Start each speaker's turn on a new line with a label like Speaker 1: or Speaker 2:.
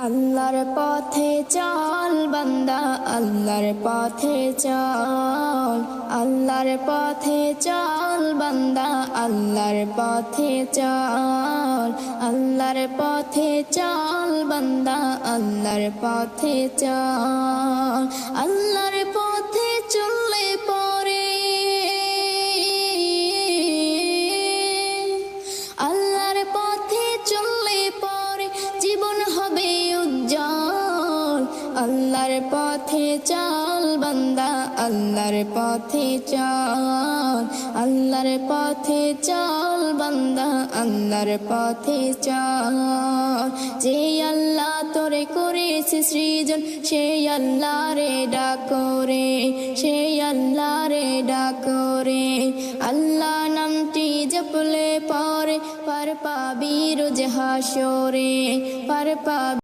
Speaker 1: আল্লাহর পথে চল বান্দা, আল্লাহর পথে চল। আল্লাহর পথে চল বান্দা, আল্লাহর পথে চল। আল্লাহর পথে চল বান্দা, আল্লাহর পথে চল। আল্লাহর পথে চললে পরে আল্লাহর পথে চললে পরে জীবন হবে উজ্জ্বল। আল্লাহর পথে চল বান্দা, আল্লাহর পথে চল। আল্লাহর পথে চল বান্দা, আল্লাহর পথে চল। যে আল্লাহ তোরে করেছে সৃজন, সেই আল্লাহ রে ডাকো রে, সেই আল্লাহ রে ডাকো রে। আল্লাহ নামটি জপলে পরে পার পাবি রোজ হাসরে, পার পাবি।